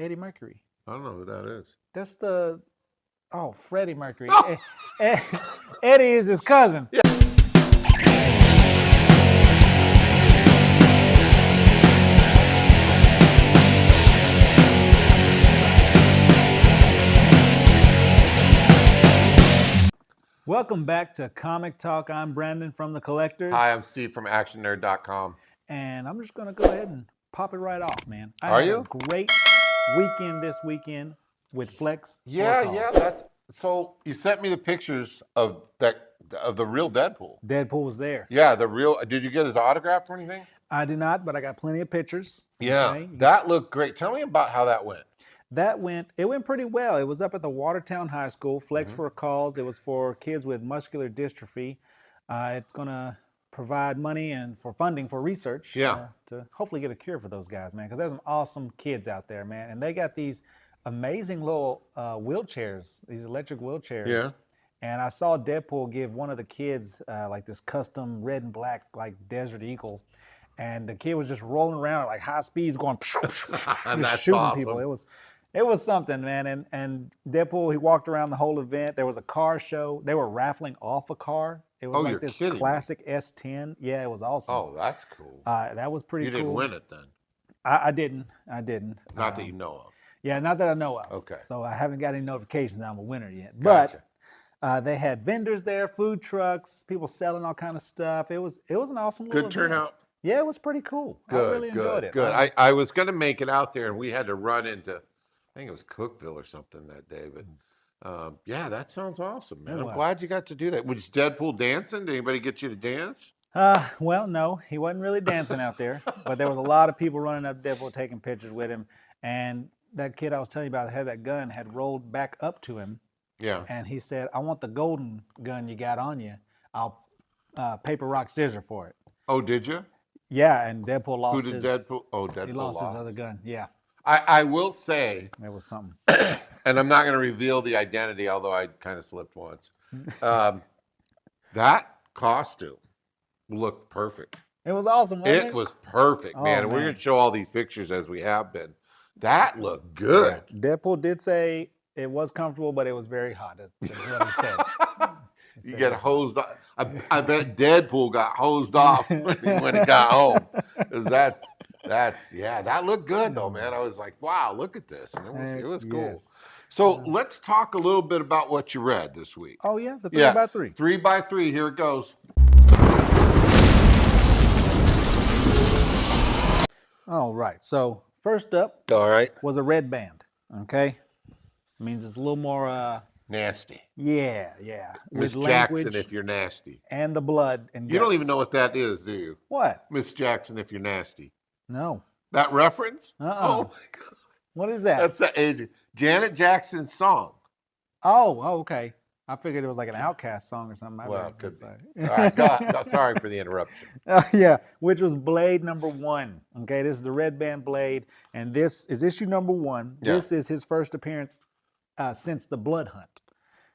Eddie Mercury. I don't know who that is. That's Freddie Mercury. Eddie is his cousin. Yeah. Welcome back to Comic Talk. I'm Brandon from The Collectors. Hi, I'm Steve from ActionNerd.com. And I'm just going to go ahead and pop it right off, man. I Are had you? a great weekend this weekend with Flex. Yeah, that's so. You sent me the pictures of the real Deadpool. Deadpool was there. Yeah, the real. Did you get his autograph or anything? I did not, but I got plenty of pictures. Yeah, okay? That looked great. Tell me about how that went. It went pretty well. It was up at the Watertown High School. Flex for a Cause. It was for kids with muscular dystrophy. It's going to provide money and for funding for research. Yeah. To hopefully get a cure for those guys, man. Because there's some awesome kids out there, man. And they got these amazing little wheelchairs, these electric wheelchairs. Yeah. And I saw Deadpool give one of the kids like this custom red and black like Desert Eagle. And the kid was just rolling around at like high speeds going And that's shooting awesome. people. It was something, man. And Deadpool, he walked around the whole event. There was a car show. They were raffling off a car. It was like this classic S10. Yeah, it was awesome. Oh, that's cool. That was pretty cool. You didn't win it then? I didn't. Not that you know of. Yeah, not that I know of. Okay. So I haven't got any notifications that I'm a winner yet. Gotcha. But they had vendors there, food trucks, people selling all kind of stuff. It was an awesome little Good turnout. event. Yeah, it was pretty cool. Good, I really enjoyed it. Good. I was going to make it out there, and we had to run into, I think it was Cookeville or something that day. But yeah, that sounds awesome, man. I'm glad you got to do that. Was Deadpool dancing? Did anybody get you to dance? Well, no, he wasn't really dancing out there, but there was a lot of people running up to Deadpool taking pictures with him. And that kid I was telling you about that had that gun had rolled back up to him. Yeah. And he said, "I want the golden gun you got on you. I'll paper, rock, scissors for it." Oh, did you? Yeah, and Deadpool lost Who did his... Deadpool? Oh, Deadpool he lost his other gun, yeah. I will say... It was something. And I'm not going to reveal the identity, although I kind of slipped once. That costume looked perfect. It was awesome, wasn't it? It was perfect, man. And we're going to show all these pictures as we have been. That looked good. Yeah. Deadpool did say it was comfortable, but it was very hot. That's what he said. You get hosed off. I bet Deadpool got hosed off when he got home. Because that looked good though, man. I was like, wow, look at this. And it was cool. Yes. So let's talk a little bit about what you read this week. Oh yeah, the 3x3. 3x3, here it goes. All right, so first up was a red band, okay? Means it's a little more... nasty. Yeah. Miss Jackson, if you're nasty. And the blood and guts. You don't even know what that is, do you? What? Miss Jackson, if you're nasty. No. That reference? Uh-uh. Oh my God. What is that? That's the age. Janet Jackson's song. Oh, okay. I figured it was like an Outcast song or something. Well, could be. All right, God, sorry for the interruption. Yeah, which was Blade #1. Okay, this is the red band Blade, and this is issue #1. Yeah. This is his first appearance since the Blood Hunt.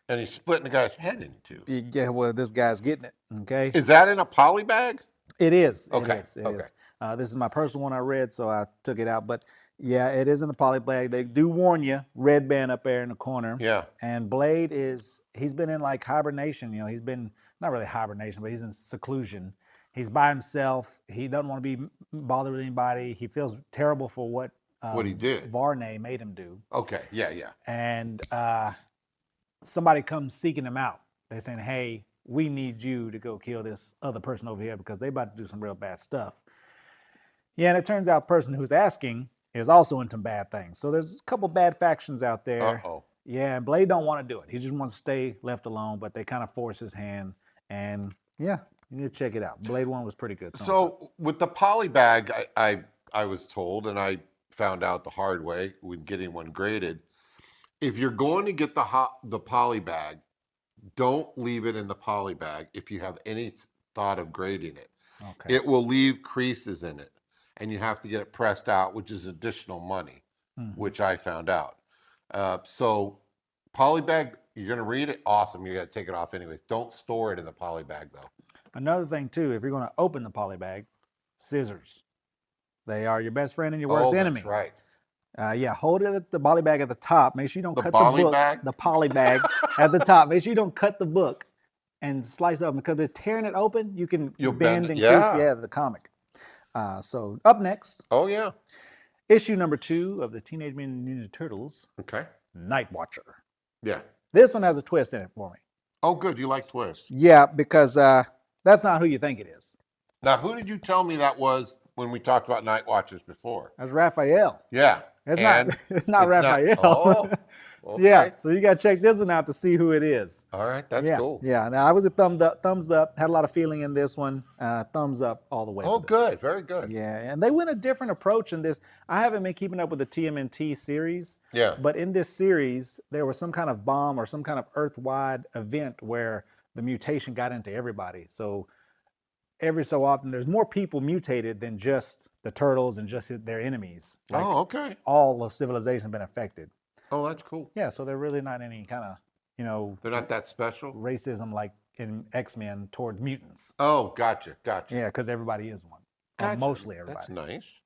And he's splitting the guy's head in two. Yeah, well, this guy's getting it. Okay. Is that in a poly bag? It is. Okay. It is. This is my personal one I read, so I took it out. But yeah, it is in a poly bag. They do warn you, red band up there in the corner. Yeah. And Blade he's been in like hibernation. You know, he's been, not really hibernation, but he's in seclusion. He's by himself. He doesn't want to be bothered with anybody. He feels terrible for what he did. Varney made him do. Okay, yeah. And somebody comes seeking him out. They're saying, hey, we need you to go kill this other person over here because they're about to do some real bad stuff. Yeah, and it turns out the person who's asking is also into bad things. So there's a couple bad factions out there. Uh-oh. Yeah, and Blade don't want to do it. He just wants to stay left alone, but they kind of force his hand. And yeah, you need to check it out. Blade 1 was pretty good. So with the poly bag, I was told, and I found out the hard way when getting one graded, if you're going to get the poly bag, don't leave it in the poly bag if you have any thought of grading it. Okay. It will leave creases in it, and you have to get it pressed out, which is additional money, which I found out. So poly bag, you're going to read it, awesome. You got to take it off anyways. Don't store it in the poly bag, though. Another thing, too, if you're going to open the poly bag, scissors. They are your best friend and your worst enemy. That's right. Yeah, hold it at the poly bag at the top. Make sure you don't The cut the poly book. bag? The poly bag at the top. Make sure you don't cut the book and slice it open because they're tearing it open. You can You'll bend bend it. and crease Yeah. the comic. So up next, Oh, yeah. issue number 2 of the Teenage Mutant Ninja Turtles, Okay. Night Watcher. Yeah. This one has a twist in it for me. Oh, good. You like twists. Yeah, because that's not who you think it is. Now, who did you tell me that was when we talked about Night Watchers before? That's Raphael. Yeah. It's And not. It's not Raphael. Oh, okay. Yeah, so you got to check this one out to see who it is. All right. That's Yeah, cool. yeah. Now I was a thumbs up. Had a lot of feeling in this one. Thumbs up all the way. Oh, for this. good. Very good. Yeah, and they went a different approach in this. I haven't been keeping up with the TMNT series. Yeah. But in this series, there was some kind of bomb or some kind of Earth-wide event where the mutation got into everybody. So every so often, there's more people mutated than just the turtles and just their enemies. Like Oh, okay. all of civilization been affected. Oh, that's cool. Yeah, so they're really not any kind of, They're not that special. racism like in X-Men toward mutants. Oh, gotcha. Gotcha. Yeah, because everybody is one. Or Gotcha. mostly everybody. That's nice.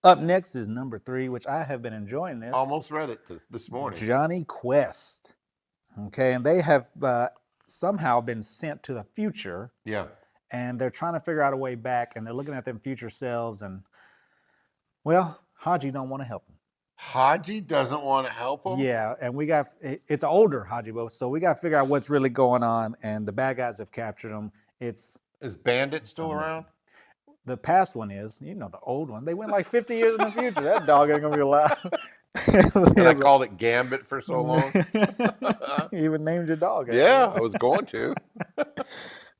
Up next is number 3, which I have been enjoying this. Almost read it this morning. Johnny Quest. Okay, and they have somehow been sent to the future, Yeah. and they're trying to figure out a way back, and they're looking at them future selves, and, well, Haji don't want to help them. Haji doesn't want to help him? Yeah, and it's an older Hajibo, so we got to figure out what's really going on, and the bad guys have captured him. Is Bandit still around? The past one is, the old one. They went like 50 years in the future. That dog ain't going to be alive. And I called it Gambit for so long. You even named your dog. Yeah, I was going to.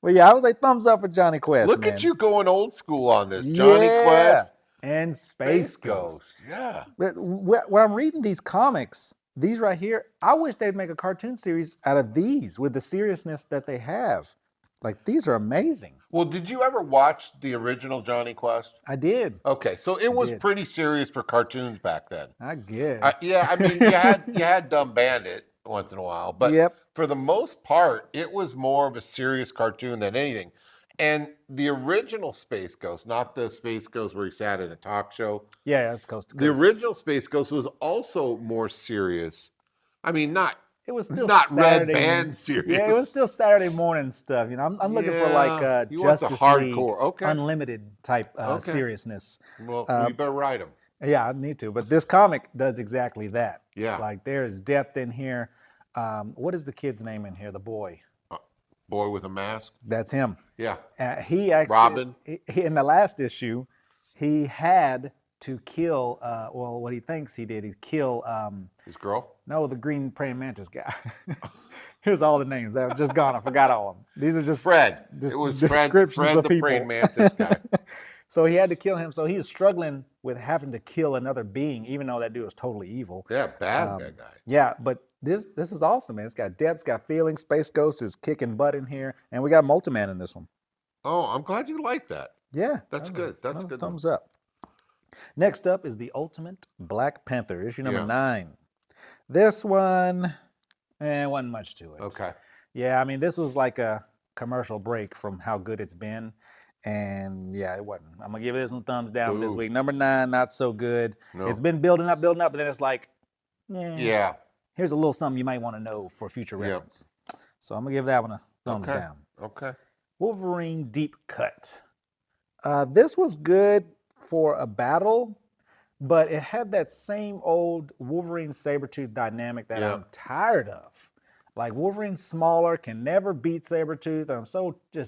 Well, yeah, I was like thumbs up for Johnny Quest. Look man. at you going old school on this. Johnny Yeah. Quest. And Space Ghost. Yeah. But when I'm reading these comics, these right here, I wish they'd make a cartoon series out of these with the seriousness that they have. Like, these are amazing. Well, did you ever watch the original Johnny Quest? I did. Okay, so it was did. pretty serious for cartoons back then. I guess. Yeah, I mean, you had Dumb Bandit once in a while, but Yep. for the most part, it was more of a serious cartoon than anything. And the original Space Ghost, not the Space Ghost where he sat in a talk show. Yeah, that's Coast to Coast. The original Space Ghost was also more serious. I mean, It was still not Saturday. Red Band serious. Yeah, it was still Saturday morning stuff. I'm looking for like you want the Justice League, hardcore. Okay. Unlimited type Okay. seriousness. Well, you better write them. Yeah, I need to. But this comic does exactly that. Yeah. Like there's depth in here. What is the kid's name in here? The boy. Boy with a mask. That's him. Yeah. He actually, Robin. In the last issue, he had to kill. What he thinks he did, he kill. His girl. No, the green praying mantis guy. Here's all the names that are just gone. I forgot all of them. These are just Fred. Just It was descriptions Fred of the people. praying mantis guy. So he had to kill him. So he was struggling with having to kill another being, even though that dude was totally evil. Yeah, bad guy. Yeah, but this is awesome, man. It's got depth, it's got feeling. Space Ghost is kicking butt in here, and we got Multiman in this one. Oh, I'm glad you like that. Yeah, That's good. That's good. Thumbs up. Next up is the Ultimate Black Panther, issue number 9. This one, wasn't much to it. Okay. Yeah, I mean, this was like a commercial break from how good it's been. And yeah, it wasn't. I'm going to give this one thumbs down this Ooh. week. Number 9, not so good. No. It's been building up, but then it's like, Yeah. here's a little something you might want to know for future reference. So I'm going to give that one a thumbs Okay. down. Okay. Wolverine Deep Cut. This was good for a battle, but it had that same old Wolverine Sabretooth dynamic that I'm tired of. Like Wolverine's smaller, can never beat Sabretooth. I'm so you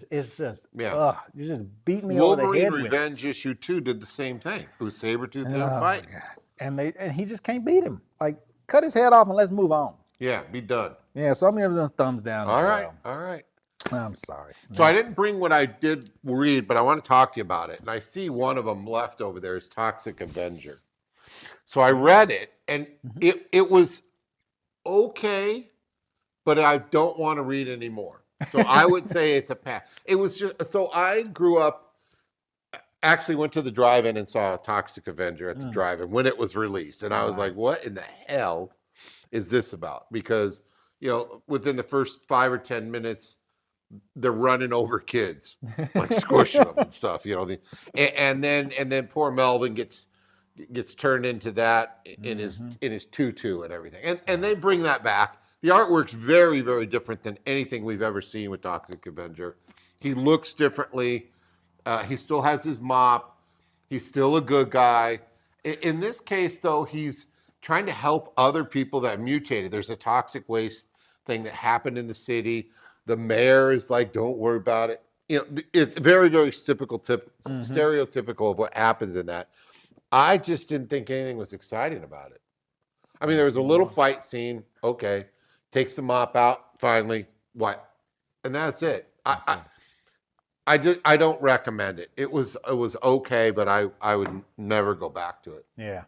just beat me over the Wolverine head with Revenge issue 2 did the same thing. It was Sabretooth in a fight. and he just can't beat him. Like, cut his head off and let's move on. Yeah, be done. Yeah, so I'm giving this thumbs down. All as right. well. All right. I'm sorry. So I didn't bring what I did read, but I want to talk to you about it. And I see one of them left over there is Toxic Avenger. So I read it, and it was okay, but I don't want to read anymore. So I would say it's a pass. It was just, so I grew up, actually went to the drive-in and saw Toxic Avenger at the drive-in when it was released. And I was like, what in the hell is this about? Because, within the first 5 or 10 minutes, they're running over kids, like squishing them and stuff, and then poor Melvin gets gets turned into that in his tutu and everything. And they bring that back. The artwork's very, very different than anything we've ever seen with Toxic Avenger. He looks differently. He still has his mop. He's still a good guy. In this case, though, he's trying to help other people that mutated. There's a toxic waste thing that happened in the city. The mayor is like, don't worry about it. You know, it's very, very stereotypical of what happens in that. I just didn't think anything was exciting about it. I mean, there was a little fight scene. Okay. Takes the mop out, finally. What? And that's it. I don't recommend it. It was okay, but I would never go back to it. Yeah.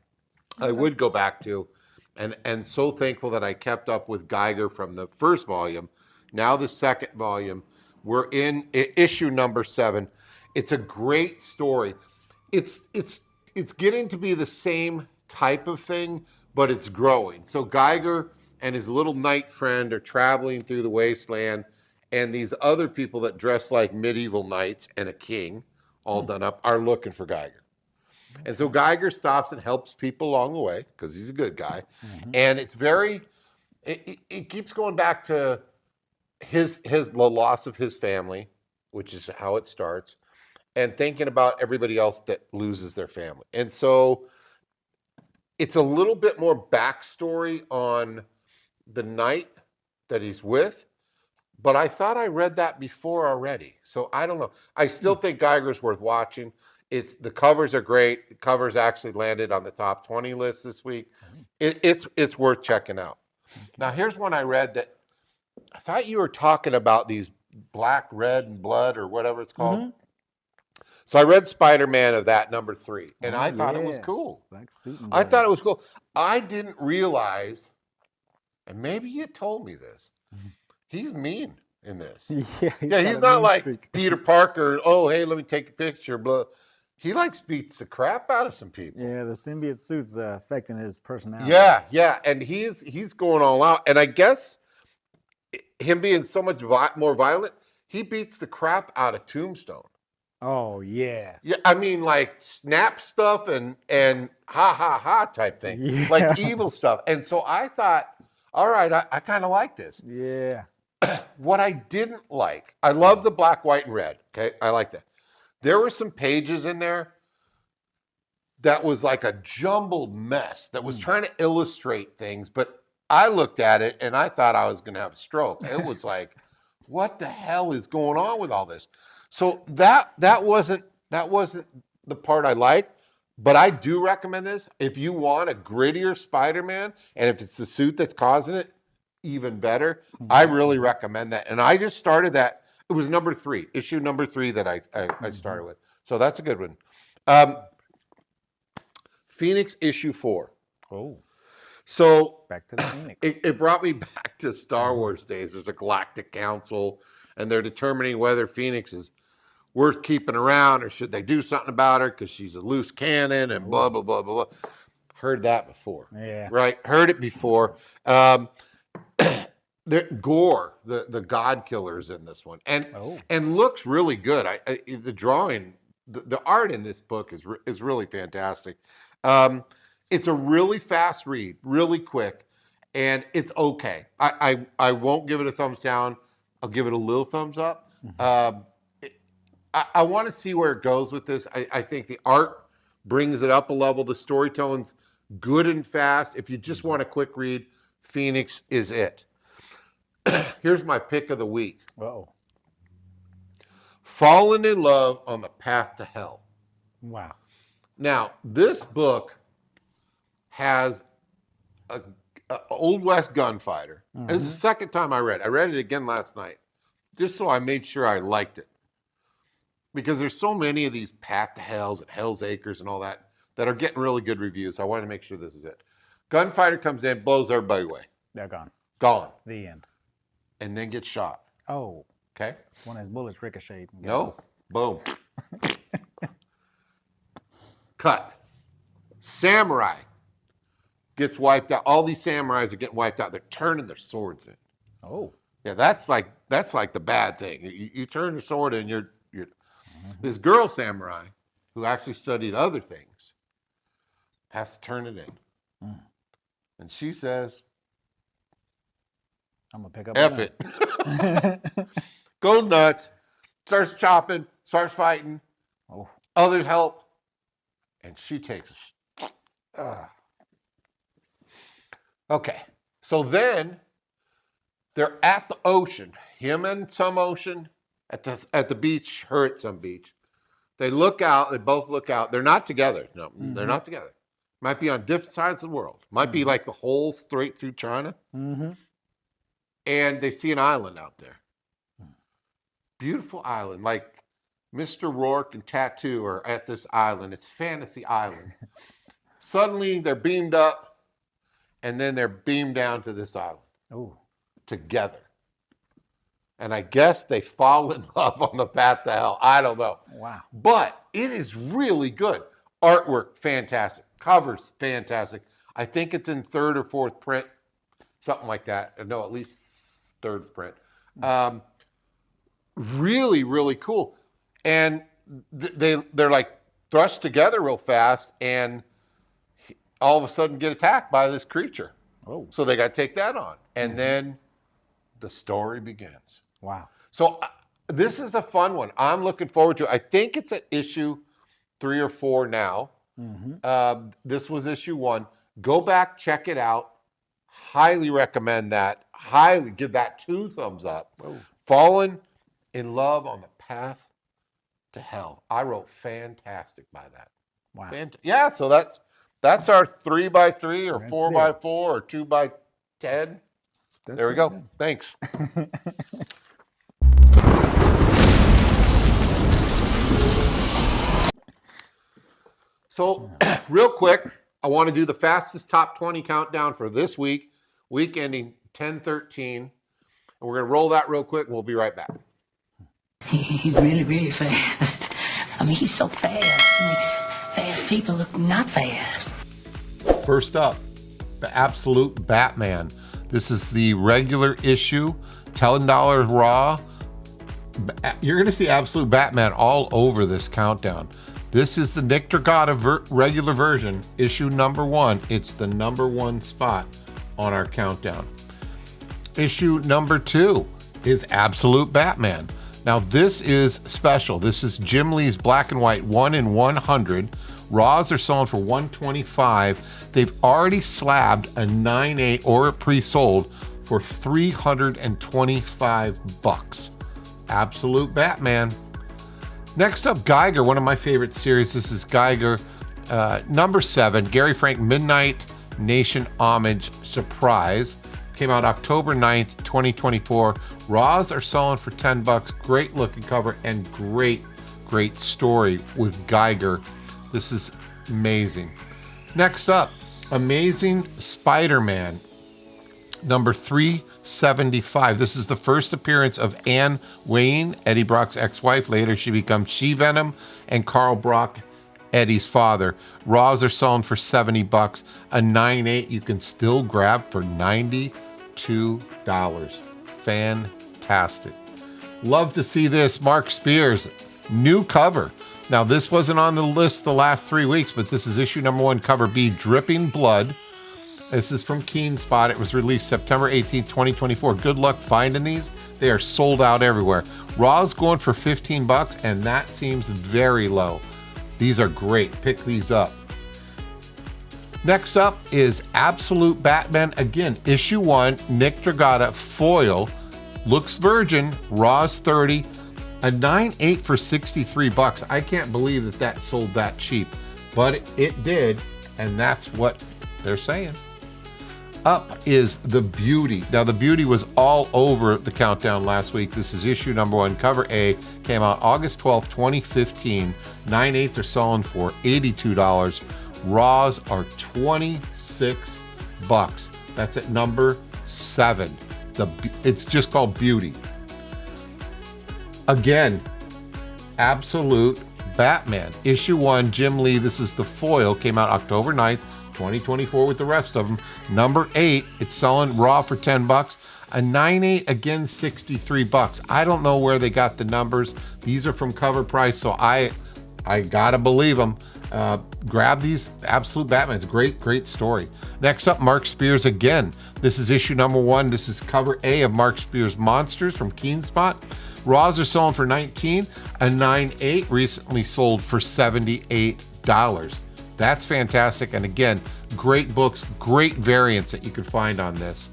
I would go back to, and so thankful that I kept up with Geiger from the first volume. Now the second volume, we're in issue number 7. It's a great story. It's getting to be the same type of thing, but it's growing. So Geiger and his little knight friend are traveling through the wasteland, and these other people that dress like medieval knights and a king, all done up, are looking for Geiger. And so Geiger stops and helps people along the way because he's a good guy. And it's it keeps going back to the loss of his family, which is how it starts, and thinking about everybody else that loses their family. And so it's a little bit more backstory on the knight that he's with, but I thought I read that before already. So I don't know. I still think Geiger's worth watching. The covers are great. The covers actually landed on the top 20 list this week. It's worth checking out. Now here's one I read that I thought you were talking about, these Black, Red, and Blood or whatever it's called. So I read SpiderMan of that number 3, and I thought it was cool. Black suit and I thought it was cool. I didn't realize, and maybe you told me this, he's mean in this. Yeah, He's not like Peter Parker. Oh, hey, let me take a picture. Blah. He beats the crap out of some people. Yeah, the symbiote suit's affecting his personality. Yeah, and he's going all out. And I guess him being so much more violent, he beats the crap out of Tombstone. Oh yeah. Yeah, I mean, like snap stuff and ha ha ha type thing, like evil stuff. And so I thought, all right, I kind of like this. Yeah. What I didn't like, I love the black, white, and red. Okay, I like that. There were some pages in there that was like a jumbled mess that was trying to illustrate things, but I looked at it and I thought I was going to have a stroke. It was like, what the hell is going on with all this? So that wasn't the part I liked, but I do recommend this. If you want a grittier Spider-Man, and if it's the suit that's causing it, even better. I really recommend that. And I just started that. It was number 3, issue number 3 that I started with. So that's a good one. Phoenix issue 4. Oh. So back to the Phoenix. It brought me back to Star Wars days. There's a galactic council, and they're determining whether Phoenix is worth keeping around or should they do something about her because she's a loose cannon and blah, blah, blah, blah, blah. Heard that before. Yeah. Right? Heard it before. Guer, the God Killer's in this one, and looks really good. The drawing, the art in this book is really fantastic. It's a really fast read, really quick, and it's okay. I won't give it a thumbs down. I'll give it a little thumbs up. I want to see where it goes with this. I think the art brings it up a level. The storytelling's good and fast. If you just want a quick read, Phoenix is it. Here's my pick of the week. Uh-oh. Fallen in Love on the Path to Hell. Wow. Now, this book has a Old West gunfighter. And this is the second time I read it. I read it again last night, just so I made sure I liked it. Because there's so many of these Path to Hells and Hell's Acres and all that are getting really good reviews. I wanted to make sure this is it. Gunfighter comes in, blows everybody away. They're gone. Gone. The end. And then gets shot. Oh. Okay? One of his bullets ricocheted. No. Boom. Cut. Samurai gets wiped out. All these samurais are getting wiped out. They're turning their swords in. Oh. Yeah, that's like the bad thing. You turn your sword in, you're this girl samurai who actually studied other things has to turn it in. Mm. And she says, I'm gonna pick up. F it. Goes nuts, starts chopping, starts fighting. Oh. Others help. And she takes Okay. So then they're at the ocean. Him and some ocean at the beach, her at some beach. They look out, they both look out. They're not together. No, they're not together. Might be on different sides of the world. Might be like the whole straight through China. And they see an island out there. Beautiful island. Like Mr. Rourke and Tattoo are at this island. It's Fantasy Island. Suddenly they're beamed up and then they're beamed down to this island. Oh. Together. And I guess they fall in love on the path to hell. I don't know. Wow. But it is really good. Artwork, fantastic. Covers, fantastic. I think it's in 3rd or 4th print. Something like that. No, at least 3rd print. Really, really cool. And they're like thrust together real fast and all of a sudden get attacked by this creature. Oh. So they got to take that on. And then the story begins. Wow. So this is a fun one. I'm looking forward to it. I think it's at issue 3 or 4 now. This was issue 1. Go back, check it out. Highly recommend that. Highly give that 2 thumbs up. Whoa. Fallen in love on the path to hell. I wrote fantastic by that. Wow. Yeah, so that's our 3x3 or That's 4x4 or 2x10. There we go. Good. Thanks. So real quick, I want to do the fastest top 20 countdown for this week ending 10/13. And we're going to roll that real quick and we'll be right back. He's really, really fast. I mean, he's so fast. He makes fast people look not fast. First up, the Absolute Batman. This is the regular issue, $10 raw. You're going to see Absolute Batman all over this countdown. This is the Nick Dragata regular version, issue number 1. It's the number 1 spot on our countdown. Issue number 2 is Absolute Batman. Now this is special. This is Jim Lee's black and white 1 in 100. Raws are selling for $125. They've already slabbed a 9.8 or pre-sold for $325. Absolute Batman. Next up, Geiger, one of my favorite series. This is Geiger, number 7, Gary Frank Midnight Nation Homage Surprise. Came out October 9th, 2024. Raws are selling for $10. Great looking cover and great story with Geiger. This is amazing. Next up, Amazing Spider-Man, number 375. This is the first appearance of Anne Wayne, Eddie Brock's ex-wife. Later, she becomes She-Venom, and Carl Brock, Eddie's father. Raws are selling for $70. A 9.8 you can still grab for $92. Fantastic. Love to see this. Mark Spears, new cover. Now, this wasn't on the list the last 3 weeks, but this is issue number 1, cover B, Dripping Blood. This is from Keen Spot. It was released September 18th, 2024. Good luck finding these. They are sold out everywhere. Raw's going for $15, and that seems very low. These are great. Pick these up. Next up is Absolute Batman. Again, issue 1, Nick Dragata foil. Looks virgin. Raw's 30. A 9.8 for $63. I can't believe that sold that cheap, but it did, and that's what they're saying. Up is The Beauty. Now, The Beauty was all over the countdown last week. This is issue number 1, cover A. Came out August 12th, 2015. 9.8s are selling for $82. Raws are $26. That's at number 7. It's just called Beauty. Again, Absolute Batman. Issue 1, Jim Lee. This is the foil. Came out October 9th, 2024 with the rest of them. Number 8, it's selling raw for $10. A 9.8, again, $63. I don't know where they got the numbers. These are from Cover Price, so I gotta believe them. Grab these Absolute Batman. It's a great story. Next up, Mark Spears again. This is issue number 1. This is cover A of Mark Spears Monsters from Keenspot. Raws are selling for $19. A 9/8 recently sold for $78. That's fantastic. And again, great books, great variants that you can find on this.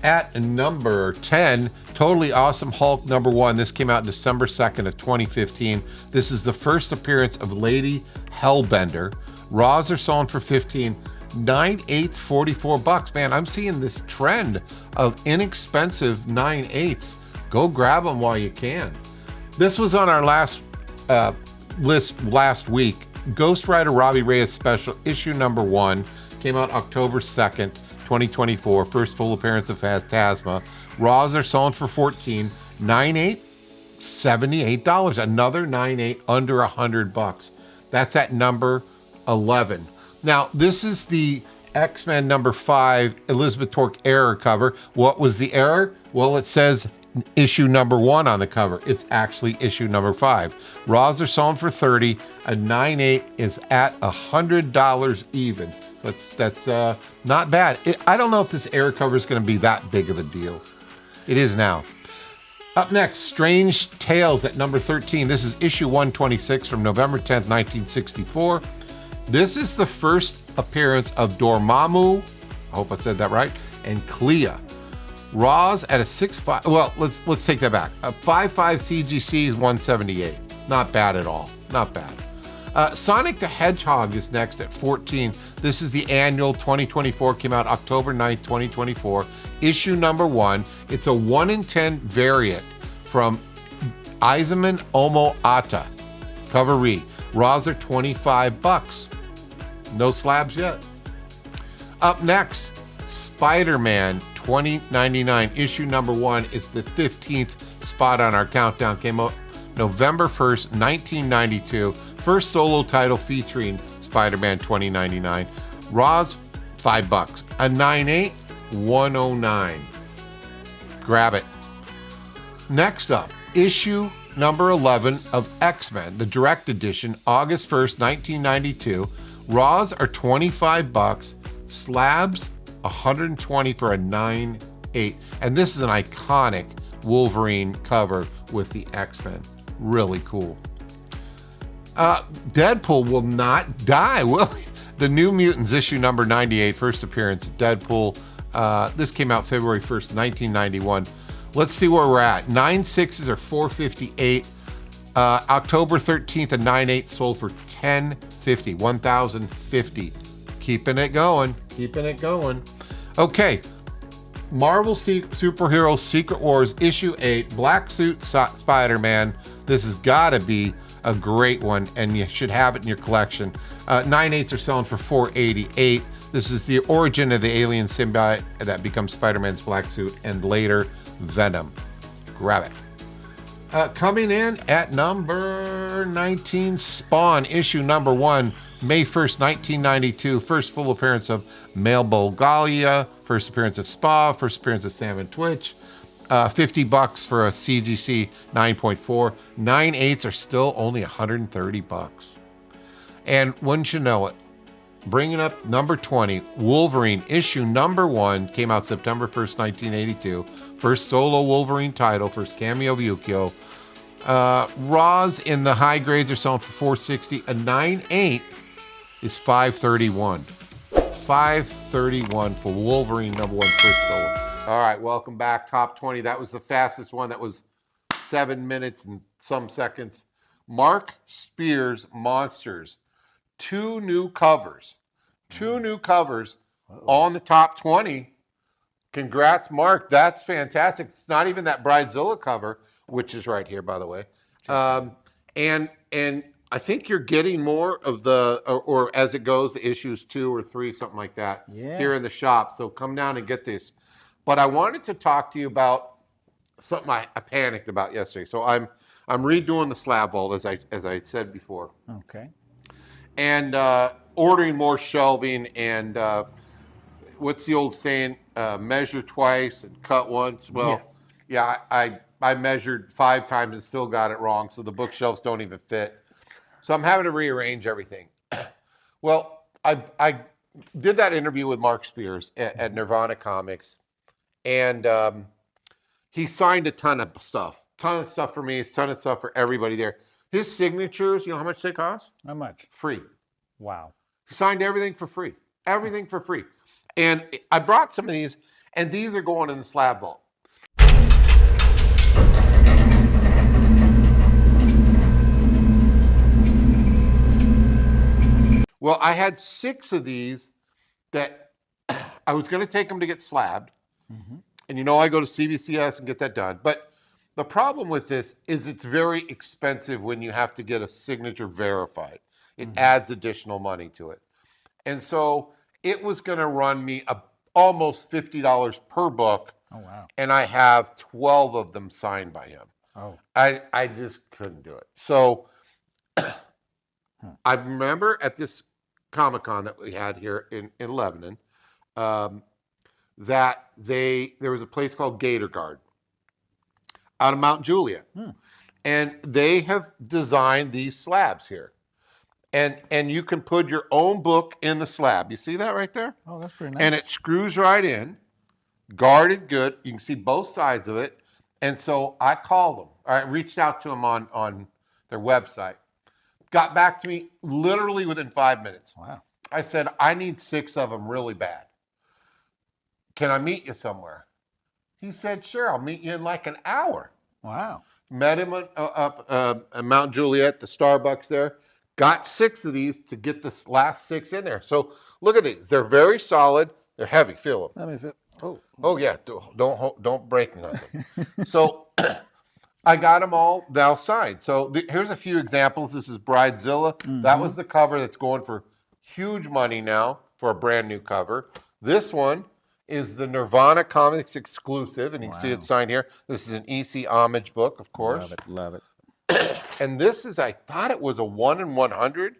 At number 10, Totally Awesome Hulk number 1. This came out December 2nd of 2015. This is the first appearance of Lady Hellbender. Raws are selling for $15. 9/8, $44. Man, I'm seeing this trend of inexpensive 9/8s. Go grab them while you can. This was on our last list last week. Ghost Rider Robbie Reyes special, issue number 1, came out October 2nd, 2024. First full appearance of Phantasma. Raws are selling for $14. 9/8, $78. Another 9/8 under $100. That's at number 11. Now, this is the X-Men number 5 Elizabeth Torque error cover. What was the error? Well, it says issue number 1 on the cover. It's actually issue number 5. Raws are selling for $30. A 9/8 is at $100 even. That's not bad. I don't know if this error cover is going to be that big of a deal. It is now. Up next, Strange Tales at number 13. This is issue 126 from November 10th, 1964. This is the first appearance of Dormammu, I hope I said that right, and Clea. Raws at a 6.5. Well, let's take that back. A 5.5 CGC is 178. Not bad at all. Not bad. Sonic the Hedgehog is next at 14. This is the annual 2024. Came out October 9th, 2024. Issue number 1. It's a 1 in 10 variant from Izaman Omo Ata. Coveree. Raws are $25. No slabs yet. Up next, SpiderMan 2099. Issue number 1 is the 15th spot on our countdown. Came out November 1st, 1992. First solo title featuring Spider-Man 2099. Raws, $5. A 9/8, $109. Grab it. Next up, issue number 11 of X-Men, the direct edition, August 1st, 1992. Raws are $25. Slabs, $120 for a 9/8. And this is an iconic Wolverine cover with the X-Men. Really cool. Deadpool will not die, will he? The New Mutants, issue number 98, first appearance of Deadpool. This came out February 1st, 1991. Let's see where we're at. 9/6s are $458. October 13th, a 9/8 sold for $1,050. $1,050. Keeping it going. Keeping it going. Okay. Marvel Superheroes Secret Wars, issue 8, Black Suit Spider-Man. This has got to be a great one, and you should have it in your collection. 9/8s are selling for $488. This is the origin of the alien symbiote that becomes Spider-Man's black suit, and later Venom. Grab it. Coming in at number 19, Spawn, issue number 1, May 1st, 1992. First full appearance of Male Bulgaria, first appearance of Spa, first appearance of Sam and Twitch. $50 for a CGC 9.4. 9/8s are still only $130. And wouldn't you know it, bringing up number 20, Wolverine, issue number 1, came out September 1st, 1982. First solo Wolverine title, first cameo of Yukio. Raws in the high grades are selling for $460. A 9/8 is $531. $531 for Wolverine number 1 first solo. All right, welcome back. Top 20. That was the fastest one. That was 7 minutes and some seconds. Mark Spears Monsters. 2 new covers. 2 new covers on the top 20. Congrats, Mark. That's fantastic. It's not even that Bridezilla cover, which is right here, by the way. And I think you're getting more of the, or as it goes, the issues 2 or 3, something like that, here in the shop. So come down and get this. But I wanted to talk to you about something I panicked about yesterday. So I'm redoing the slab vault, as I said before. Okay. And ordering more shelving, and what's the old saying? Measure twice and cut once. Well, yes. Yeah, I measured 5 times and still got it wrong, so the bookshelves don't even fit. So I'm having to rearrange everything. Well, I did that interview with Mark Spears at Nirvana Comics, and he signed a ton of stuff for me, a ton of stuff for everybody there. His signatures, you know how much they cost? How much? Free. Wow. He signed everything for free. Everything for free. And I brought some of these, and these are going in the slab vault. Well, I had 6 of these that I was going to take them to get slabbed. And you know, I go to CVCS and get that done. But the problem with this is it's very expensive when you have to get a signature verified. It adds additional money to it. And so it was going to run me almost $50 per book. Oh, wow. And I have 12 of them signed by him. Oh. I just couldn't do it. So I remember at this Comic-Con that we had here in Lebanon, that there was a place called Gator Guard out of Mount Juliet. And they have designed these slabs here. And you can put your own book in the slab. You see that right there? Oh, that's pretty nice. And it screws right in, guarded good. You can see both sides of it. And so I called them. I reached out to them on their website. Got back to me literally within 5 minutes. Wow. I said, I need 6 of them really bad. Can I meet you somewhere? He said, sure, I'll meet you in like an hour. Wow. Met him up at Mount Juliet, the Starbucks there. Got 6 of these to get the last 6 in there. So look at these. They're very solid. They're heavy. Feel them. Let me feel. Oh yeah. Don't break nothing. So I got them all now signed. So here's a few examples. This is Bridezilla. That was the cover that's going for huge money now for a brand new cover. This one is the Nirvana Comics exclusive, and you can see it signed here. This is an EC homage book, of course. Love it. Love it. And this is, I thought it was a 1 in 100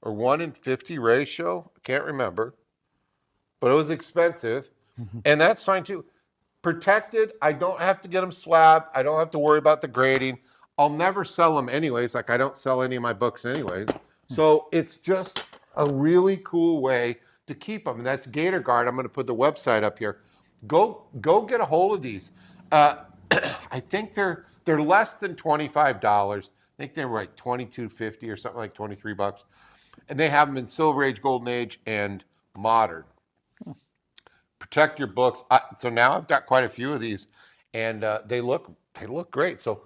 or 1 in 50 ratio. I can't remember. But it was expensive. And that's signed too. Protected. I don't have to get them slabbed. I don't have to worry about the grading. I'll never sell them anyways. Like I don't sell any of my books anyways. So it's just a really cool way to keep them. And that's Gator Guard. I'm going to put the website up here. Go get a hold of these. I think they're less than $25. I think they were like $22.50 or something, like $23. And they have them in Silver Age, Golden Age, and Modern. Protect your books. So now I've got quite a few of these, and they look great. So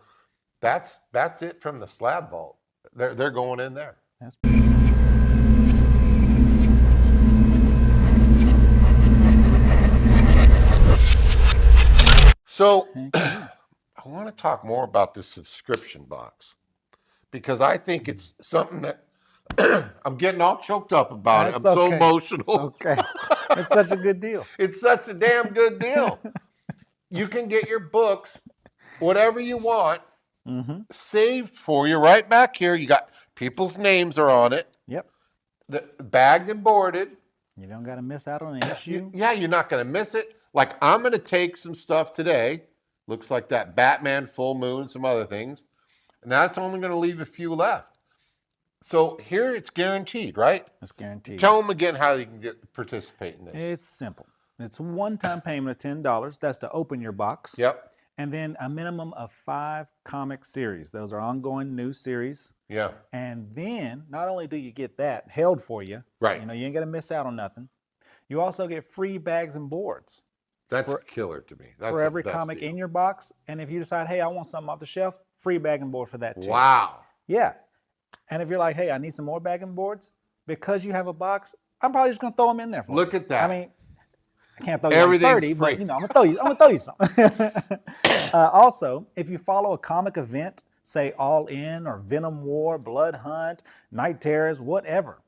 that's it from the slab vault. They're going in there. That's So I want to talk more about this subscription box because I think it's something that I'm getting all choked up about it. I'm so emotional. It's okay. It's such a good deal. It's such a damn good deal. You can get your books, whatever you want, saved for you right back here. You got people's names are on it. Yep. Bagged and boarded. You don't got to miss out on an issue. Yeah, you're not going to miss it. Like I'm going to take some stuff today. Looks like that Batman Full Moon, some other things. And that's only going to leave a few left. So here it's guaranteed, right? It's guaranteed. Tell them again how you can participate in this. It's simple. It's a one-time payment of $10. That's to open your box. Yep. And then a minimum of 5 comic series. Those are ongoing new series. Yeah. And then not only do you get that held for you, right? You know, you ain't got to miss out on nothing. You also get free bags and boards. That's a killer to me. That's for every comic in your box. And if you decide, hey, I want something off the shelf, free bag and board for that too. Wow. Yeah. And if you're like, hey, I need some more bag and boards, because you have a box, I'm probably just gonna throw them in there for you. Look at that. I mean, I can't throw you like 30, free. but you know, I'm gonna throw you something. Also, if you follow a comic event, say All In or Venom War, Blood Hunt, Night Terrors, whatever,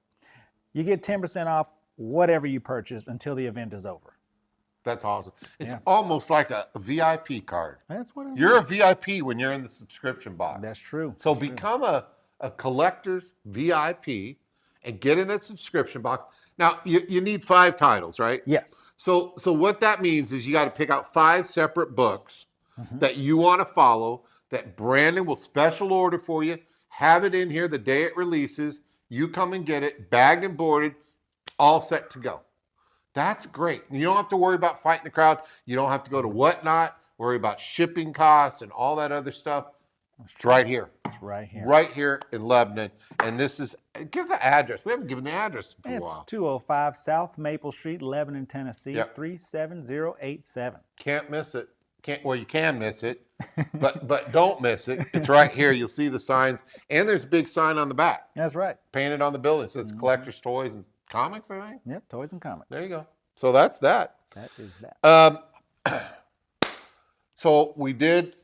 you get 10% off whatever you purchase until the event is over. That's awesome. It's almost like a VIP card. That's what it is. You're a VIP when you're in the subscription box. That's true. So become a collector's VIP and get in that subscription box. Now, you need 5 titles, right? Yes. So what that means is you got to pick out 5 separate books that you want to follow, that Brandon will special order for you. have it in here the day it releases. You come and get it, bagged and boarded, all set to go. That's great. You don't have to worry about fighting the crowd. You don't have to go to Whatnot, worry about shipping costs and all that other stuff. It's right here. It's right here. Right here in Lebanon. And this is, give the address. We haven't given the address for a It's while. 205 South Maple Street, Lebanon, Tennessee, Yep. 37087. Can't miss it. Well, you can miss it, but don't miss it. It's right here. You'll see the signs. And there's a big sign on the back. That's right. Painted on the building. It says Collector's Toys and Comics, I think. Yep, Toys and Comics. There you go. So that's that. That is that. So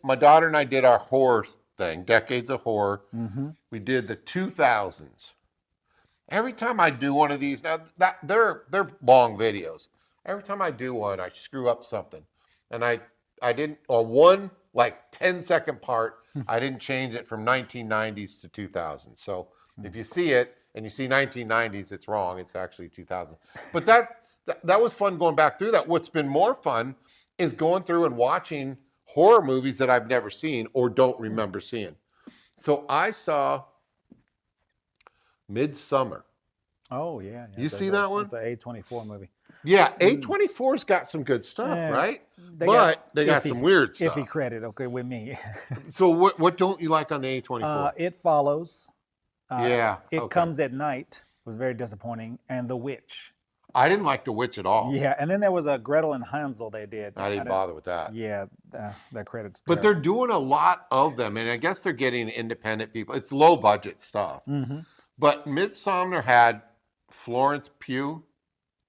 my daughter and I did our horror thing, Decades of Horror. We did the 2000s. Every time I do one of these, now they're long videos. Every time I do one, I screw up something. And I didn't, on one like 10-second part, I didn't change it from 1990s to 2000. So if you see it and you see 1990s, it's wrong. It's actually 2000. But that was fun going back through that. What's been more fun is going through and watching horror movies that I've never seen or don't remember seeing. So I saw Midsummer. Oh, yeah. You see that one? It's an A24 movie. Yeah, A24's got some good stuff, Yeah, right? they But got they got iffy- some weird stuff. Iffy credit, okay, with me. So what don't you like on the A24? It Follows. Yeah, It okay. Comes at Night was very disappointing. And The Witch. I didn't like The Witch at all. Yeah, and then there was a Gretel and Hansel they did. I didn't bother with that. Yeah, that credit's But they're doing a lot of them, and I guess they're getting independent people. It's low budget stuff. But Midsommar had Florence Pugh.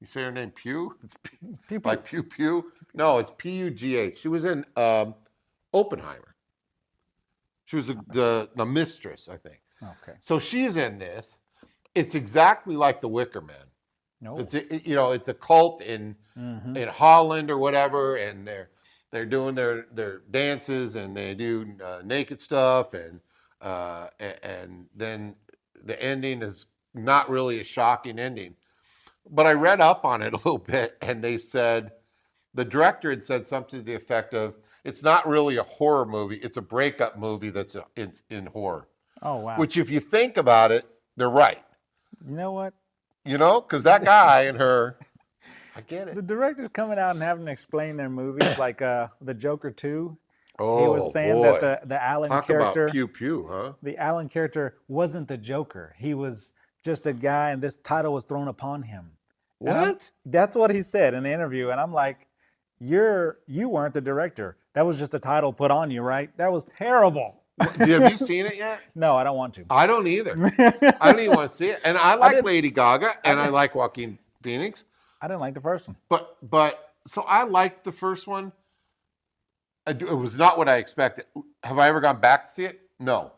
You say her name Pugh? It's Pew, like Pew Pew. No, it's P-U-G-H. She was in Oppenheimer. She was the mistress, I think. Okay. So she's in this. It's exactly like The Wicker Man. No. It's a cult in Holland or whatever, and they're doing their dances and they do naked stuff, and then the ending is not really a shocking ending. But I read up on it a little bit, and they said the director had said something to the effect of, it's not really a horror movie, it's a breakup movie that's in horror. Oh, wow. Which, if you think about it, they're right. You know what? Because that guy and her, I get it. The director's coming out and having to explain their movies, like The Joker 2. Oh, He was saying boy. that the Alan Talk character, about pew pew, huh? the Alan character wasn't the Joker. He was just a guy, and this title was thrown upon him. What? That's what he said in the interview, and I'm like, you weren't the director. That was just a title put on you, right? That was terrible. Have you seen it yet? No, I don't want to. I don't either. I don't even want to see it. And I like Lady Gaga, and I like Joaquin Phoenix. I didn't like the first one. But so I liked the first one. It was not what I expected. Have I ever gone back to see it? No.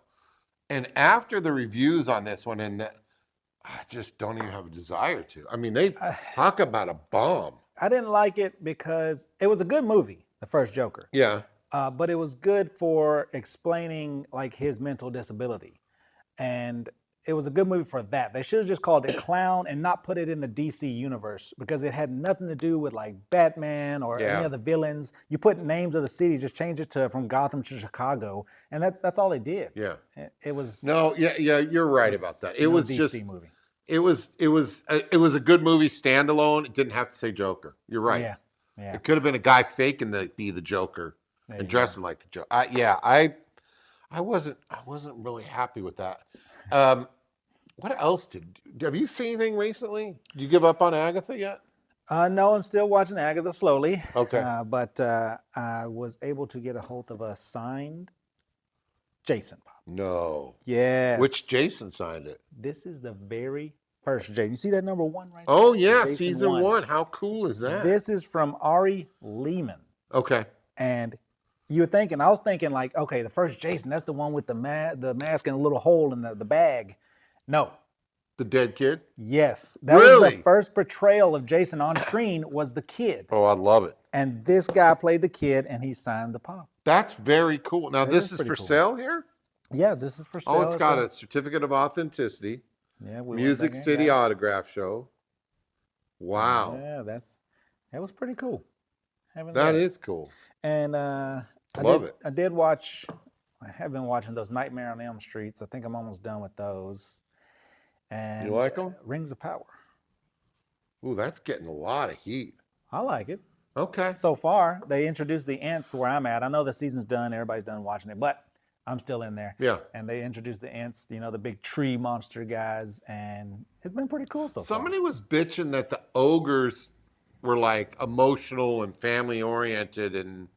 And after the reviews on this one, I just don't even have a desire to. I mean, they talk about a bomb. I didn't like it because it was a good movie, the first Joker. Yeah. But it was good for explaining like his mental disability. And it was a good movie for that. They should have just called it Clown and not put it in the DC universe, because it had nothing to do with like Batman or any of the villains. You put names of the city, just change it from Gotham to Chicago, and that's all they did. Yeah. It was No, yeah, you're right about that. It no was DC just movie. It was a good movie standalone. It didn't have to say Joker. You're right. Yeah. Yeah. It could have been a guy faking to be the Joker and dressing like the Joker. I wasn't really happy with that. What else have you seen anything recently? Did you give up on Agatha yet? No, I'm still watching Agatha slowly. Okay. But I was able to get a hold of a signed Jason pop. No. Yes. Which Jason signed it? This is the very first Jason. You see that number 1 right there? Oh yeah, Jason season 1. How cool is that? This is from Ari Lehman. Okay. And I was thinking like, okay, the first Jason, that's the one with the mask and a little hole in the bag. No. The dead kid? Yes. That was Really? the first portrayal of Jason on screen was the kid. Oh, I love it. And this guy played the kid and he signed the pop. That's very cool. Now, this is pretty for cool. sale here? Yeah, this is for sale. Oh, it's got a certificate of authenticity. Yeah, we Music went back City and got it. Autograph Show. Wow. Yeah, that was pretty cool. That is cool. And Love it. I did watch I have been watching those Nightmare on Elm Streets. I think I'm almost done with those. And You like them? Rings of Power. Ooh, that's getting a lot of heat. I like it. Okay. So far, they introduced the ants where I'm at. I know the season's done. Everybody's done watching it, but I'm still in there. Yeah. And they introduced the ants, the big tree monster guys, and it's been pretty cool so far. Somebody was bitching that the ogres were like emotional and family oriented, and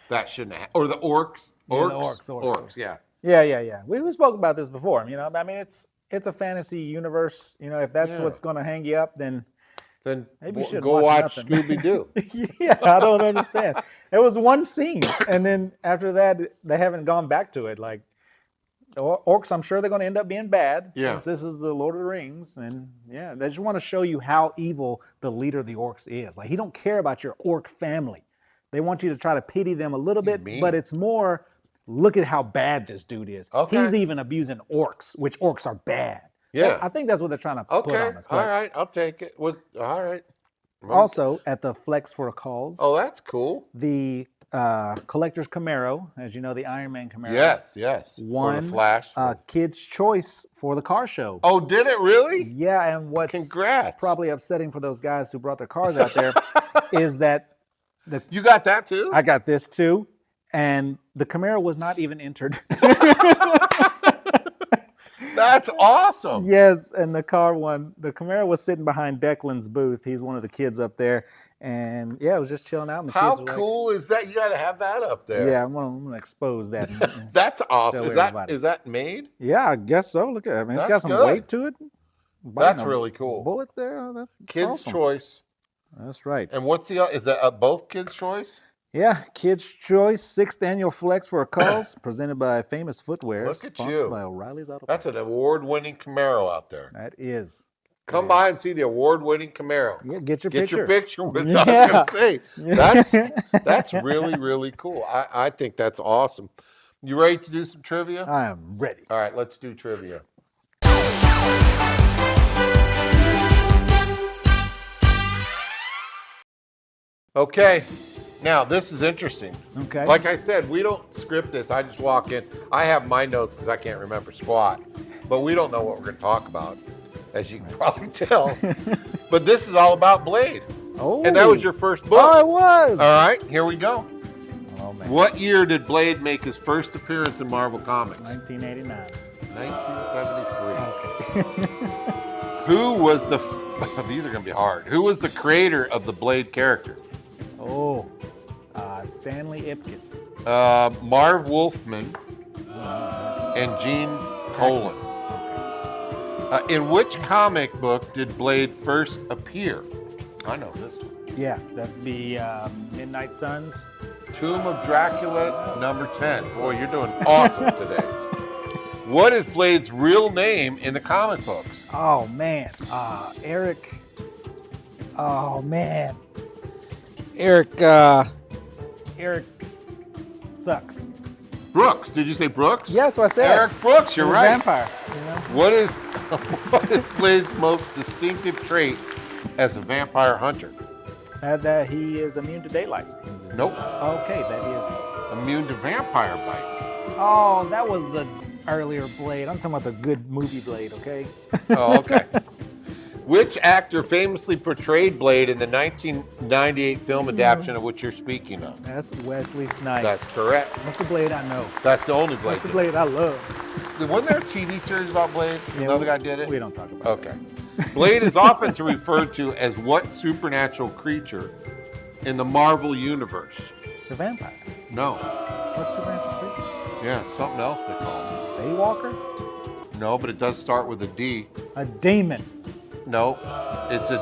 that shouldn't have. Or the orcs. Yeah, the orcs. Yeah. Yeah. We spoke about this before. I mean, it's a fantasy universe. If that's Yeah. what's going to hang you up, then maybe you should go watch nothing. Scooby Doo. Yeah, I don't understand. It was one scene, and then after that, they haven't gone back to it. Like orcs, I'm sure they're going to end up being bad. Yeah. Since this is the Lord of the Rings, and yeah, they just want to show you how evil the leader of the orcs is. Like he don't care about your orc family. They want you to try to pity them a little bit, mean. but it's more, look at how bad this dude is. Okay. He's even abusing orcs, which orcs are bad. Yeah. I think that's what they're trying to put Okay. on us. All but right. I'll take it. All right. Also, at the Flex for a Cause, Oh, that's cool. the Collector's Camaro, as you know, the Iron Man Camaro, Yes. Or won the Flash. Kids' Choice for the car show. Oh, did it really? Yeah, and what's Congrats. probably upsetting for those guys who brought their cars out there is that You got that too? I got this too, and the Camaro was not even entered. That's awesome. Yes, and the car won. The Camaro was sitting behind Declan's booth. He's one of the kids up there, and yeah, it was just chilling out. And the How kids were cool is that? You got to have that up there. Yeah, I'm gonna expose that. That's awesome. Show Is that everybody. is that made? Yeah, I guess so. Look at it. I mean, it's got That's some good. weight to it. That's Biting a really cool. Bullet there. Oh, that's Kids' awesome. Choice. That's right. And what's is that both Kids' Choice? Yeah, Kids' Choice, 6th Annual Flex for a Cause, presented by Famous Footwear, Look at sponsored you. by O'Reilly's Auto That's an Parts. award-winning Camaro out there. That is. Come by and see the award-winning Camaro. Yeah, get your Get picture. your picture with Yeah. I was gonna say. Yeah. That's really, really cool. I think that's awesome. You ready to do some trivia? I am ready. All right, let's do trivia. Okay, now this is interesting. Okay. Like I said, we don't script this. I just walk in. I have my notes because I can't remember squat, but we don't know what we're going to talk about, as you can probably tell. But this is all about Blade. Oh. And that was your first book. Oh, it was. All right, here we go. Oh, man. What year did Blade make his first appearance in Marvel Comics? 1989. 1973. Who was the... These are going to be hard. Who was the creator of the Blade character? Oh, Stanley Ipkiss. Marv Wolfman and Gene Colan. In which comic book did Blade first appear? I know this one. Yeah, that'd be Midnight Suns. Tomb of Dracula, number 10. Boy, you're doing awesome today. What is Blade's real name in the comic books? Oh, man. Eric. Oh, man. Eric sucks. Brooks. Did you say Brooks? Yeah, that's what I said. Eric Brooks, you're He's a right. Vampire. What is Blade's most distinctive trait as a vampire hunter? That he is immune to daylight. Nope. Okay, that is. Immune to vampire bites. Oh, that was the earlier Blade. I'm talking about the good movie Blade, okay? Oh, okay. Which actor famously portrayed Blade in the 1998 film adaptation of which you're speaking of? That's Wesley Snipes. That's correct. That's the Blade I know. That's the only Blade. That's the Blade I love. Wasn't there a TV series about Blade? Another guy did it? We don't talk about Okay. Blade is often referred to as what supernatural creature in the Marvel Universe? The vampire. No. What's supernatural creature? Yeah, something else they call Daywalker? it. No, but it does start with a D. A demon. No, it's a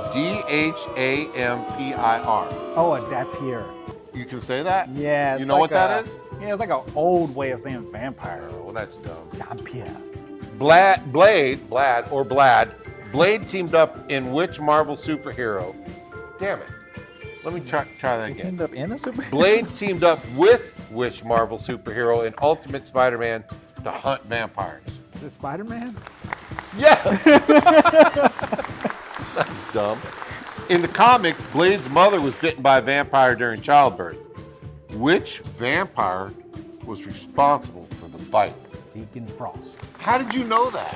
D-H-A-M-P-I-R. Oh, a Dapier. You can say that? Yeah. It's You know like what that is? Yeah, it's like an old way of saying vampire. Oh, well, that's dumb. Dapier. Blade teamed up in which Marvel superhero? Damn it. Let me try that He again. teamed up in a super. Blade teamed up with which Marvel superhero in Ultimate Spider-Man to hunt vampires? Is it Spider-Man? Yes! That's dumb. In the comics, Blade's mother was bitten by a vampire during childbirth. Which vampire was responsible for Bite. Deacon Frost. How did you know that?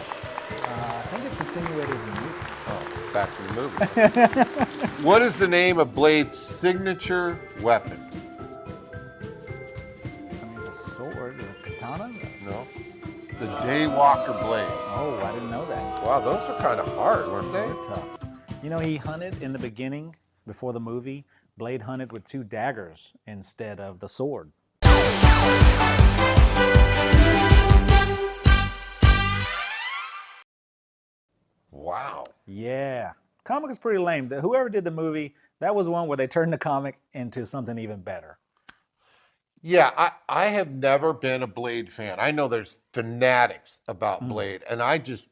I think it's insinuated in the movie. Oh, back to the movie. What is the name of Blade's signature weapon? I mean, it's a sword, a katana. No. The Daywalker blade. Oh, I didn't know that. Wow, those are kind of hard, weren't they? They're tough. You know, he hunted in the beginning, before the movie. Blade hunted with 2 daggers instead of the sword. Wow. Yeah. Comic is pretty lame. Whoever did the movie, that was one where they turned the comic into something even better. Yeah, I have never been a Blade fan. I know there's fanatics about Blade, and I just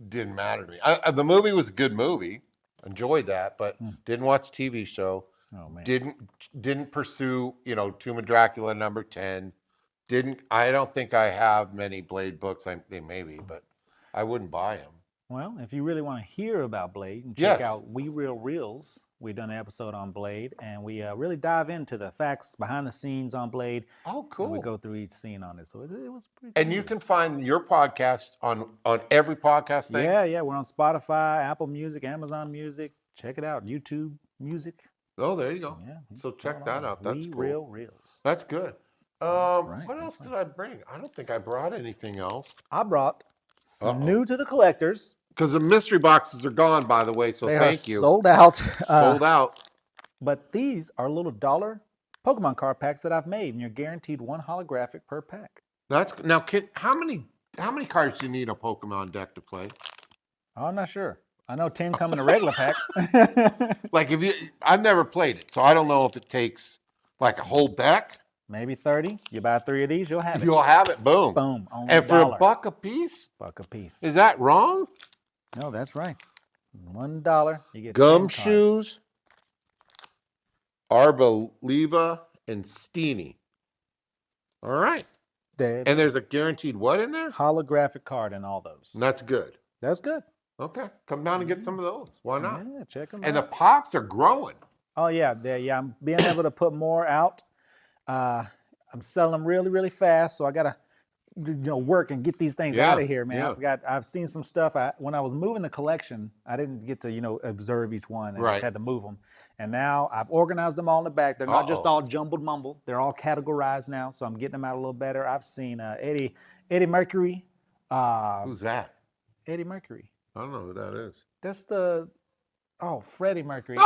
didn't matter to me. The movie was a good movie. Enjoyed that, but didn't watch the TV show. Oh, man. Didn't pursue, Tomb of Dracula #10. I don't think I have many Blade books. They maybe, but I wouldn't buy them. Well, if you really want to hear about Blade, you can check out We Real Reels. We've done an episode on Blade, and we really dive into the facts behind the scenes on Blade. Oh, cool. And we go through each scene on it, so it was pretty And cool. you can find your podcast on every podcast thing? Yeah, we're on Spotify, Apple Music, Amazon Music. Check it out, YouTube Music. Oh, there you go. Yeah. So check that out. That's We cool. Real Reels. That's good. right, What else did I bring? I don't think I brought anything else. I brought some new to the collectors. Because the mystery boxes are gone, by the way, so They thank are you. sold out. Sold out. But these are little dollar Pokemon card packs that I've made, and you're guaranteed 1 holographic per pack. That's now. How many cards do you need a Pokemon deck to play? I'm not sure. I know 10 come in a regular pack. Like I've never played it, so I don't know if it takes like a whole deck. Maybe 30. You buy 3 of these, you'll have it. You'll have it. Boom. Boom. Only And for $1. $1 a piece? $1 a piece. Is that wrong? No, that's right. $1. You get 10 Gumshoes, Arboliva, and Steenie. All right. cards. And there's a guaranteed what in there? Holographic card in all those. And that's good. That's good. Okay. Come down and get some of those. Why not? Yeah, check them And the out. pops are growing. Oh, yeah. I'm being able to put more out. I'm selling them really, really fast, so I got to work and get these things Yeah, out of here, man. yeah. I've seen some stuff. When I was moving the collection, I didn't get to, observe each one. And Right. just had to move them. And now I've organized them all in the back. They're not just all jumbled mumbled. They're all categorized now, so I'm getting them out a little better. I've seen Eddie Mercury. Who's that? Eddie Mercury. I don't know who that is. That's Freddie Mercury.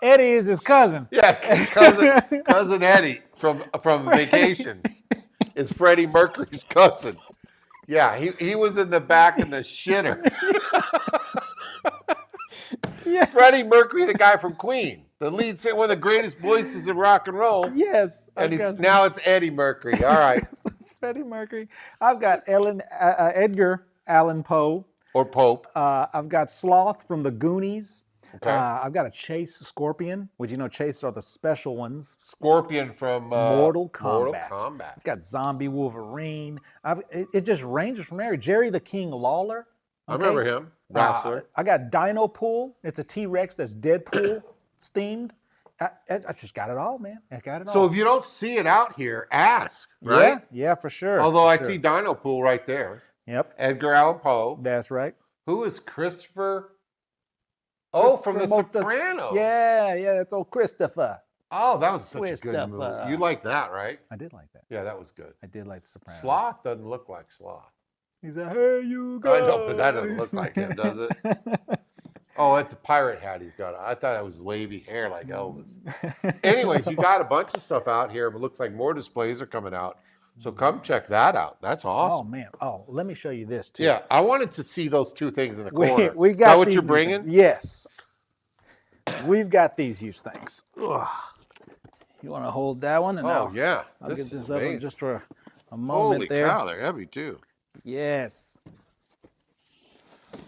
Eddie is his cousin. Yeah, cousin Eddie from Vacation is Freddie Mercury's cousin. Yeah, he was in the back in the shitter. Yeah. Freddie Mercury, the guy from Queen, the lead singer, one of the greatest voices in rock and roll. Yes. And I've got now it's Eddie Mercury. All right. some Freddie Mercury. I've got Edgar Allan Poe. Or Pope. I've got Sloth from the Goonies. Okay. I've got a Chase Scorpion, which Chase are the special ones. Scorpion from Mortal Kombat. Mortal Kombat. I've got Zombie Wolverine. It just ranges from there. Jerry the King Lawler. I remember him. Wrestler. I got Dino Pool. It's a T-Rex that's Deadpool themed. I just got it all, man. I got it all. So if you don't see it out here, ask, right? Yeah, for sure. Although for I sure. see Dino Pool right there. Yep, Edgar Allan Poe. that's right. Who is Christopher? Oh, from The Christopher Sopranos. Yeah, that's old Christopher. Oh, that was such a good Christopher. movie. You like that, right? I did like that. Yeah, that was good. I did like The Sopranos. Sloth doesn't look like Sloth. He said, "Hey, you guys." I know, but that doesn't look like him, does it? Oh, it's a pirate hat he's got. I thought it was wavy hair like Elvis. Anyways, you got a bunch of stuff out here, but looks like more displays are coming out. So come check that out. That's Oh awesome. man. Oh, let me show you this too. Yeah, I wanted to see those two things in the corner. We Is got that what these you're new bringing? things. Yes. We've got these huge things. Ugh. You want to hold that one? And Oh, yeah. I'll get is this other one amazing. just for a moment Holy there. cow, they're heavy too. Yes.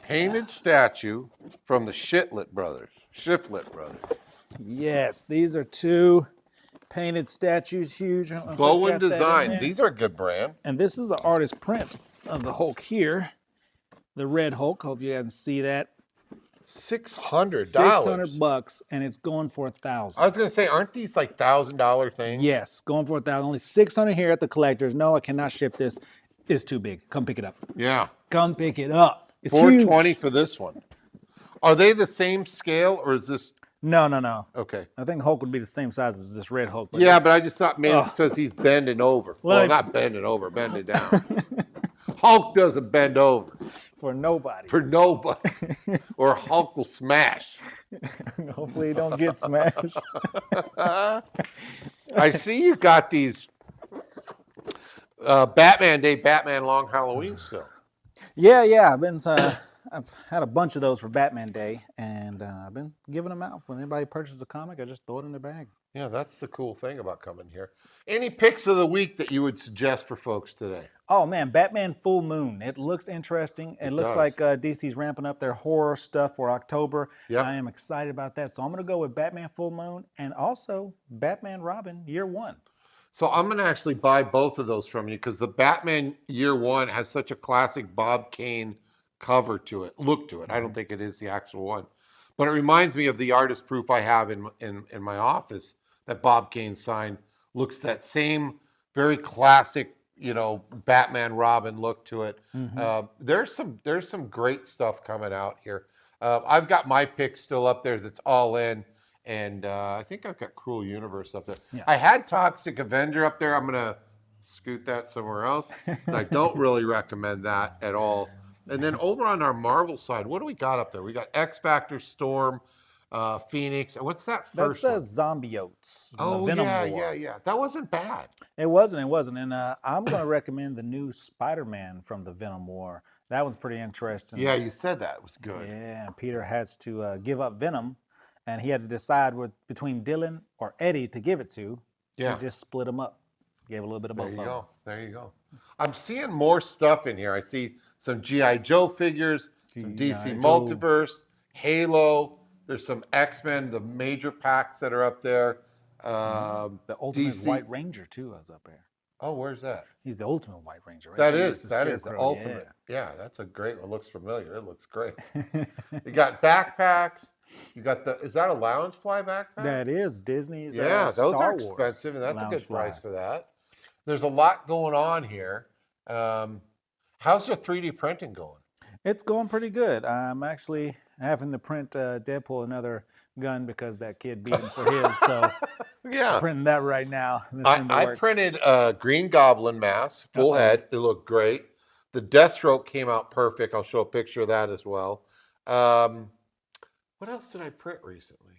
Painted statue from the Shiflett brothers. Yes. These are 2 painted statues, huge. I don't know if I Bowen got that in Designs. there. These are a good brand. And this is an artist print of the Hulk here. The red Hulk. Hope you guys can see that. $600. $600, and it's going for I $1,000. was gonna say, aren't these like $1,000 things? Yes, going for $1,000. Only 600 here at the collectors. No, I cannot ship this. It's too big. Come pick it up. Yeah. Come pick it up. It's $420 huge. for this one. Are they the same scale or is this No. okay? I think Hulk would be the same size as this red Hulk. Yeah, but I just thought maybe Oh. it says he's bending over. Well, Like- not bending over, bending down. Hulk doesn't bend over for nobody. for nobody, or Hulk will smash. Hopefully, he don't get smashed. I see you got these Batman Day, Batman Long Halloween still. Yeah. I've had a bunch of those for Batman Day, and I've been giving them out. When anybody purchases a comic, I just throw it in their bag. Yeah, that's the cool thing about coming here. Any picks of the week that you would suggest for folks today? Oh man, Batman Full Moon. It looks interesting. It looks does. like DC's ramping up their horror stuff for October. Yep. I am excited about that. So I'm going to go with Batman Full Moon and also Batman Robin Year One. So I'm going to actually buy both of those from you because the Batman Year One has such a classic Bob Kane cover to it, look to it. I don't think it is the actual one, but it reminds me of the artist proof I have in my office that Bob Kane signed. Looks that same very classic, Batman Robin look to it. There's some great stuff coming out here. I've got my picks still up there. That's all in. And I think I've got Cruel Universe up there. Yeah. I had Toxic Avenger up there. I'm going to scoot that somewhere else. I don't really recommend that at all. And then over on our Marvel side, what do we got up there? We got X Factor, Storm, Phoenix. And what's that first That's one? Zombiotes. Oh, Venom yeah, War. yeah. That wasn't bad. It wasn't. And I'm going to recommend the new SpiderMan from the Venom War. That one's pretty interesting. Yeah, you said that. It was good. Yeah, and Peter has to give up Venom, and he had to decide between Dylan or Eddie to give it to. Yeah. He just split them up. Gave a little bit of both There you of them. go. There you go. I'm seeing more stuff in here. I see some G.I. Joe figures, some DC G.I. Joe. Multiverse, Halo. There's some X-Men, the major packs that are up there. The Ultimate DC White Ranger, too, is up there. Oh, where's that? He's the Ultimate White Ranger, right? That there. is the Scarecrow, ultimate. Yeah, that's a great one. Looks familiar. It looks great. You got backpacks. You got is that a Loungefly backpack? That is Disney's Yeah, those Star are Wars expensive, and that's a good Loungefly. price for that. There's a lot going on here. How's your 3D printing going? It's going pretty good. I'm actually having to print Deadpool another gun because that kid beat him for his. So Yeah. I'm printing that right now. That's in the I works. printed a Green Goblin mask, full head. It looked great. The Deathstroke came out perfect. I'll show a picture of that as well. What else did I print recently?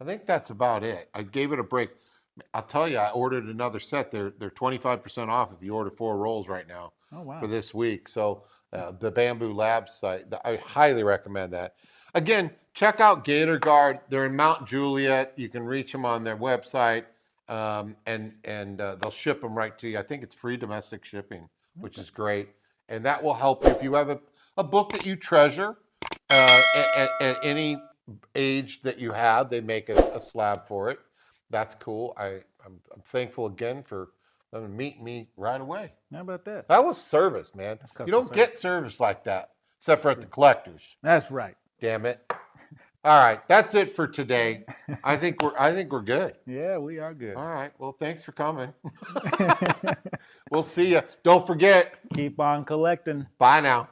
I think that's about it. I gave it a break. I'll tell you, I ordered another set. They're 25% off if you order 4 rolls right now Oh, wow. for this week. So the Bamboo Labs site, I highly recommend that. Again, check out Gator Guard. They're in Mount Juliet. You can reach them on their website, and they'll ship them right to you. I think it's free domestic shipping, which is great. And that will help you if you have a book that you treasure at any age that you have. They make a slab for it. That's cool. I'm thankful again for them meeting me right away. How about that? That was service, man. You customer don't get service like that, except for at the collectors. That's right. Damn it. All right, that's it for today. I think we're good. Yeah, we are good. All right. Well, thanks for coming. We'll see you. Don't forget. Keep on collecting. Bye now.